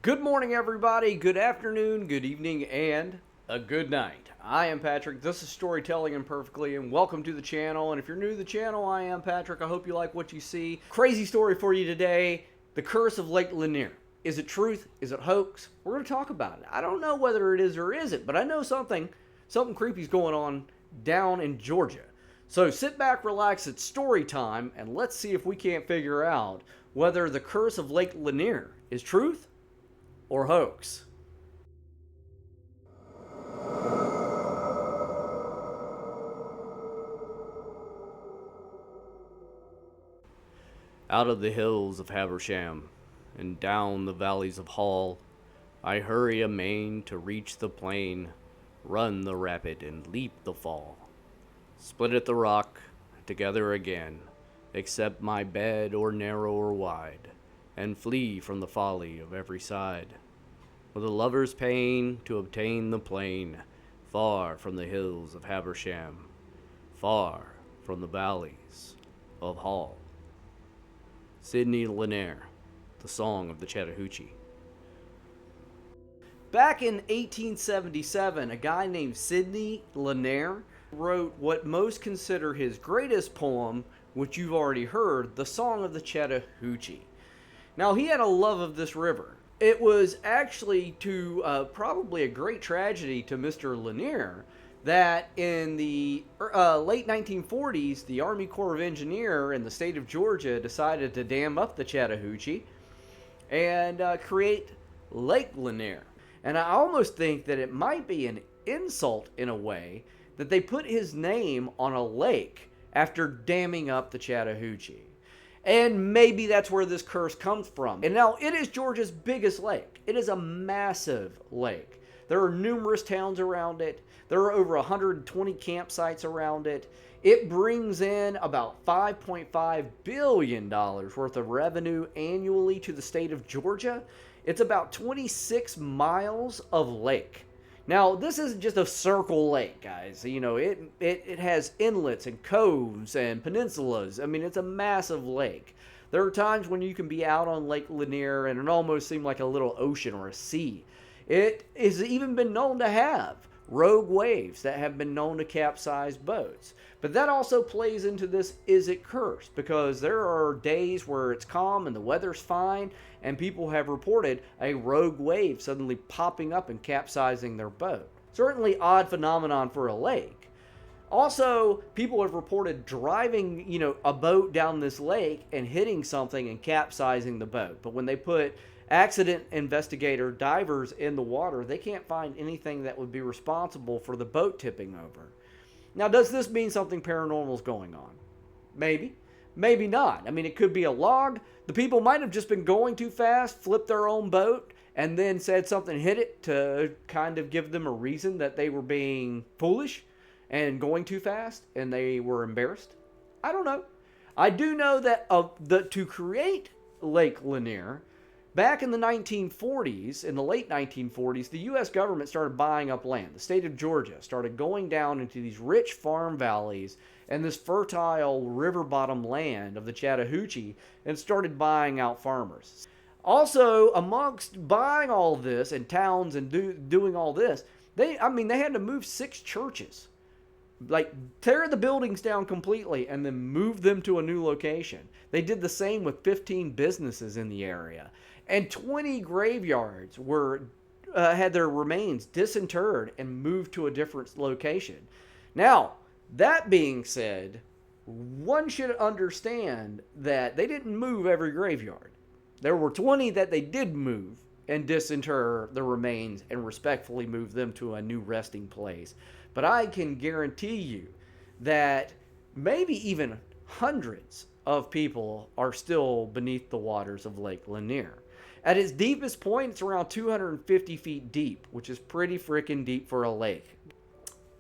Good morning, everybody. Good afternoon, good evening, and a good night. I am Patrick. This is Storytelling Imperfectly, and welcome to the channel. And if you're new to the channel, I am Patrick. I hope you like what you see. Crazy story for you today. The curse of Lake Lanier. Is it truth? Is it hoax? We're going to talk about it. I don't know whether it is or isn't, but I know something creepy is going on down in Georgia. So sit back, relax, it's story time, and let's see if we can't figure out whether the curse of Lake Lanier is truth or hoax. Out of the hills of Haversham and down the valleys of Hall, I hurry amain to reach the plain, run the rapid and leap the fall. Split at the rock, together again, accept my bed or narrow or wide, and flee from the folly of every side. With a lover's pain to obtain the plain, far from the hills of Haversham, far from the valleys of Hall. Sidney Lanier, The Song of the Chattahoochee. Back in 1877, a guy named Sidney Lanier wrote what most consider his greatest poem, which you've already heard, The Song of the Chattahoochee. Now, he had a love of this river. It was actually probably a great tragedy to Mr. Lanier that in the late 1940s, the Army Corps of Engineers in the state of Georgia decided to dam up the Chattahoochee and create Lake Lanier. And I almost think that it might be an insult in a way that they put his name on a lake after damming up the Chattahoochee. And maybe that's where this curse comes from. And now, it is Georgia's biggest lake. It is a massive lake. There are numerous towns around it. There are over 120 campsites around it. It brings in about $5.5 billion worth of revenue annually to the state of Georgia. It's about 26 miles of lake. Now, this isn't just a circle lake, guys. You know, it has inlets and coves and peninsulas. I mean, it's a massive lake. There are times when you can be out on Lake Lanier and it almost seems like a little ocean or a sea. It has even been known to have rogue waves that have been known to capsize boats. But that also plays into this, is it cursed? Because there are days where it's calm and the weather's fine, and people have reported a rogue wave suddenly popping up and capsizing their boat. Certainly odd phenomenon for a lake. Also, people have reported driving, a boat down this lake and hitting something and capsizing the boat. But when they put accident investigator divers in the water, they can't find anything that would be responsible for the boat tipping over. Now, does this mean something paranormal is going on? Maybe. Maybe not. I mean, it could be a log. The people might have just been going too fast, flipped their own boat, and then said something hit it to kind of give them a reason that they were being foolish and going too fast, and they were embarrassed. I don't know. I do know that to create Lake Lanier, back in the 1940s, in the late 1940s, the U.S. government started buying up land. The state of Georgia started going down into these rich farm valleys and this fertile river bottom land of the Chattahoochee and started buying out farmers. Also, amongst buying all this and towns and doing all this, they had to move 6 churches. Like, tear the buildings down completely and then move them to a new location. They did the same with 15 businesses in the area. And 20 graveyards had their remains disinterred and moved to a different location. Now, that being said, one should understand that they didn't move every graveyard. There were 20 that they did move and disinter the remains and respectfully move them to a new resting place. But I can guarantee you that maybe even hundreds of people are still beneath the waters of Lake Lanier. At its deepest point, it's around 250 feet deep, which is pretty freaking deep for a lake.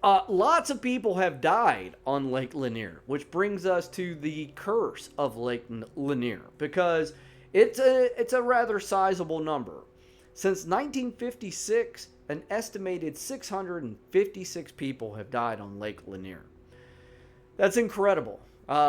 Lots of people have died on Lake Lanier, which brings us to the curse of Lake Lanier, because it's a rather sizable number. Since 1956, an estimated 656 people have died on Lake Lanier. That's incredible.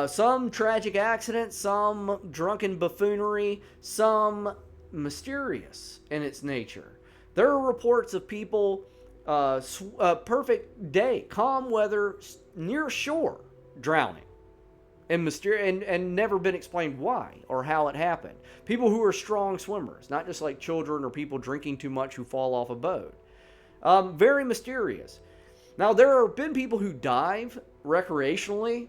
Some tragic accidents, some drunken buffoonery, some mysterious in its nature. There are reports of people, perfect day, calm weather, near shore, drowning. And never been explained why or how it happened. People who are strong swimmers, not just like children or people drinking too much who fall off a boat. Very mysterious. Now, there have been people who dive recreationally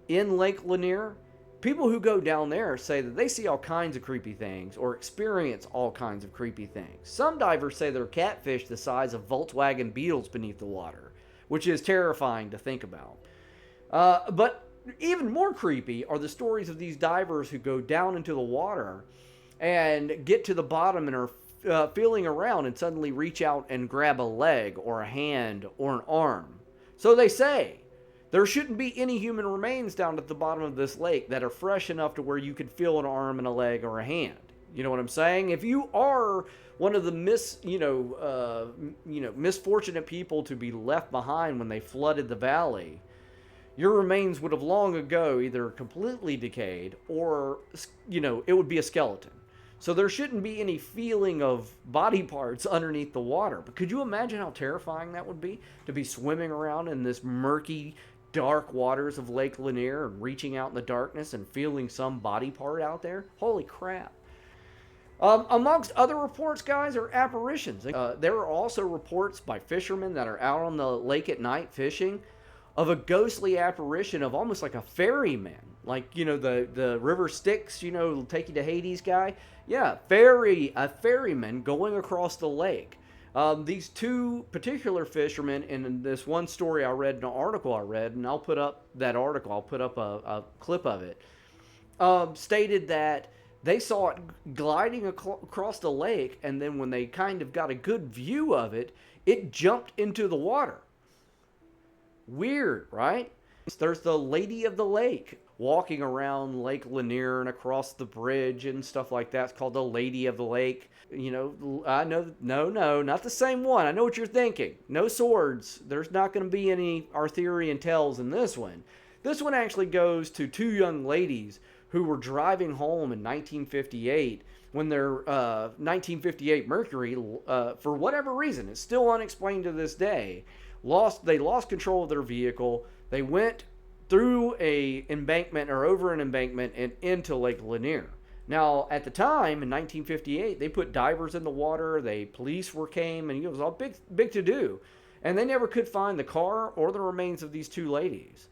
in Lake Lanier. People who go down there say that they see all kinds of creepy things or experience all kinds of creepy things. Some divers say there are catfish the size of Volkswagen Beetles beneath the water, which is terrifying to think about. But even more creepy are the stories of these divers who go down into the water and get to the bottom and are feeling around and suddenly reach out and grab a leg or a hand or an arm. So they say. There shouldn't be any human remains down at the bottom of this lake that are fresh enough to where you could feel an arm and a leg or a hand. You know what I'm saying? If you are one of the misfortunate people to be left behind when they flooded the valley, your remains would have long ago either completely decayed or, it would be a skeleton. So there shouldn't be any feeling of body parts underneath the water. But could you imagine how terrifying that would be? To be swimming around in this murky, dark waters of Lake Lanier and reaching out in the darkness and feeling some body part out there? Holy crap. Amongst other reports, guys, are apparitions. There are also reports by fishermen that are out on the lake at night fishing of a ghostly apparition of almost like a ferryman. Like, the river Styx, take you to Hades guy. Yeah, a ferryman going across the lake. These two particular fishermen, in this one story I read, an article I read, and I'll put up that article, I'll put up a clip of it, stated that they saw it gliding across the lake, and then when they kind of got a good view of it, it jumped into the water. Weird, right? There's the Lady of the Lake walking around Lake Lanier and across the bridge and stuff like that. It's called the Lady of the Lake. I know, no, not the same one. I know what you're thinking. No swords. There's not going to be any Arthurian tales in this one. This one actually goes to two young ladies who were driving home in 1958 when their 1958 Mercury, for whatever reason, it's still unexplained to this day, they lost control of their vehicle. They went through a embankment or over an embankment and into Lake Lanier. Now, at the time, in 1958, they put divers in the water. Police came, and it was all big to do. And they never could find the car or the remains of these two ladies.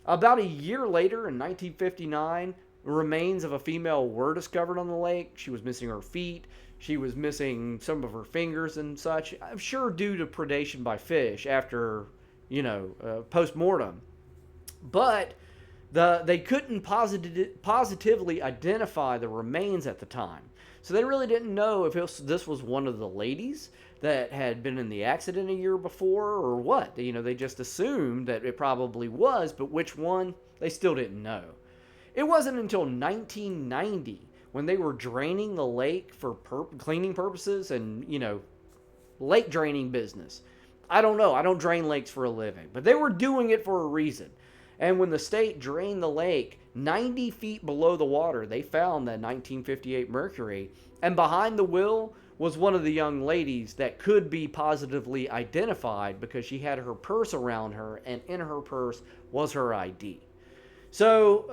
About a year later, in 1959, remains of a female were discovered on the lake. She was missing her feet. She was missing some of her fingers and such. I'm sure due to predation by fish after, post-mortem. But they couldn't positively identify the remains at the time. So they really didn't know if this was one of the ladies that had been in the accident a year before or what. They just assumed that it probably was, but which one, they still didn't know. It wasn't until 1990 when they were draining the lake for cleaning purposes and, lake draining business. I don't know. I don't drain lakes for a living, but they were doing it for a reason. And when the state drained the lake 90 feet below the water, they found that 1958 Mercury. And behind the wheel was one of the young ladies that could be positively identified because she had her purse around her, and in her purse was her ID. So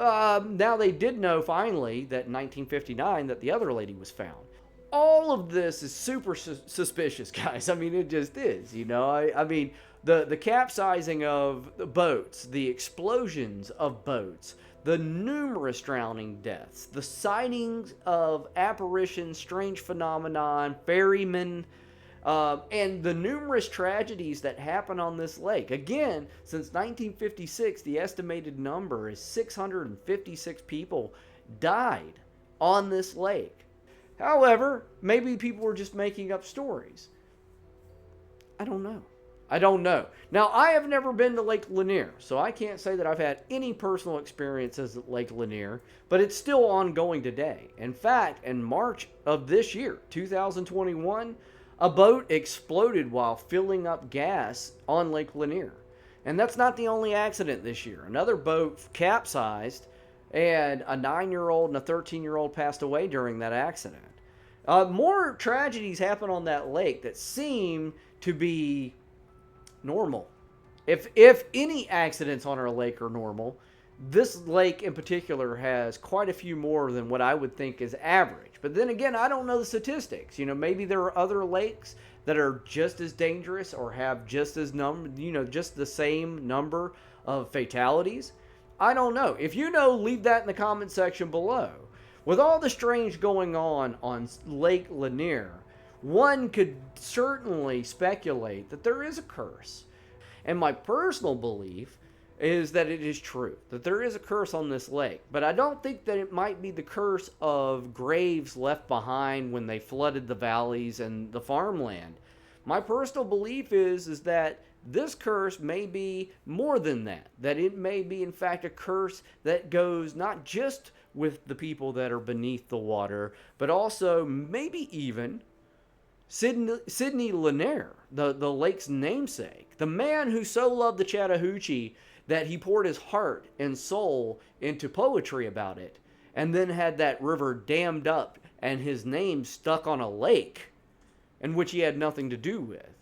now they did know finally that in 1959 that the other lady was found. All of this is super suspicious, guys. I mean, it just is, I mean, the capsizing of the boats, the explosions of boats, the numerous drowning deaths, the sightings of apparitions, strange phenomenon, ferrymen, and the numerous tragedies that happen on this lake. Again, since 1956, the estimated number is 656 people died on this lake. However, maybe people were just making up stories. I don't know. Now, I have never been to Lake Lanier, so I can't say that I've had any personal experiences at Lake Lanier, but it's still ongoing today. In fact, in March of this year, 2021, a boat exploded while filling up gas on Lake Lanier. And that's not the only accident this year. Another boat capsized, and a 9-year-old and a 13-year-old passed away during that accident. More tragedies happen on that lake that seem to be normal. If any accidents on our lake are normal, this lake in particular has quite a few more than what I would think is average. But then again, I don't know the statistics. Maybe there are other lakes that are just as dangerous or have just as just the same number of fatalities. I don't know. If you know, leave that in the comment section below. With all the strange going on Lake Lanier, one could certainly speculate that there is a curse. And my personal belief is that it is true, that there is a curse on this lake. But I don't think that it might be the curse of graves left behind when they flooded the valleys and the farmland. My personal belief is that this curse may be more than that. That it may be, in fact, a curse that goes not just with the people that are beneath the water, but also maybe even Sidney Lanier, the lake's namesake, the man who so loved the Chattahoochee that he poured his heart and soul into poetry about it, and then had that river dammed up and his name stuck on a lake in which he had nothing to do with.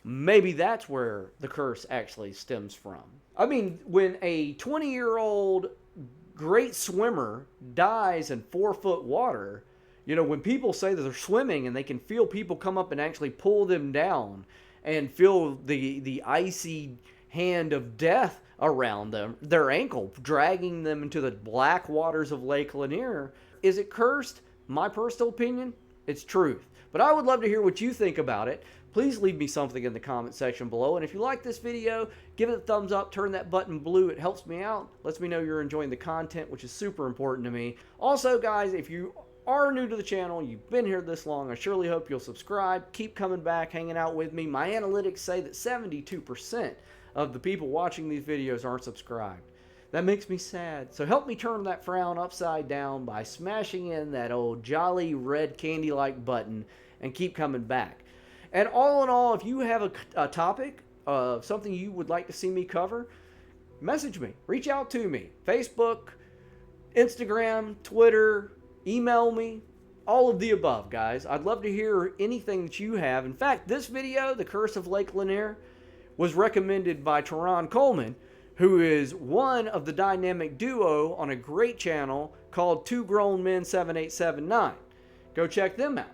Maybe that's where the curse actually stems from. I mean, when a 20-year-old great swimmer dies in 4-foot water, when people say that they're swimming and they can feel people come up and actually pull them down and feel the icy hand of death around them, their ankle, dragging them into the black waters of Lake Lanier, is it cursed? My personal opinion, it's truth. But I would love to hear what you think about it. Please leave me something in the comment section below. And if you like this video, give it a thumbs up, turn that button blue. It helps me out, lets me know you're enjoying the content, which is super important to me. Also, guys, if you are new to the channel, you've been here this long, I surely hope you'll subscribe. Keep coming back, hanging out with me. My analytics say that 72% of the people watching these videos aren't subscribed. That makes me sad. So help me turn that frown upside down by smashing in that old jolly red candy-like button and keep coming back. And all in all, if you have a topic of something you would like to see me cover, message me. Reach out to me. Facebook, Instagram, Twitter, email me. All of the above, guys. I'd love to hear anything that you have. In fact, this video, The Curse of Lake Lanier, was recommended by Teron Coleman, who is one of the dynamic duo on a great channel called Two Grown Men 7879. Go check them out.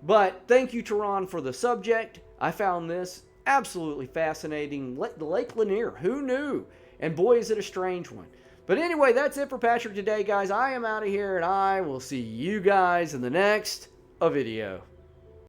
But thank you, Teron, for the subject. I found this absolutely fascinating. Lake Lanier, who knew? And boy, is it a strange one. But anyway, that's it for Patrick today, guys. I am out of here, and I will see you guys in the next video.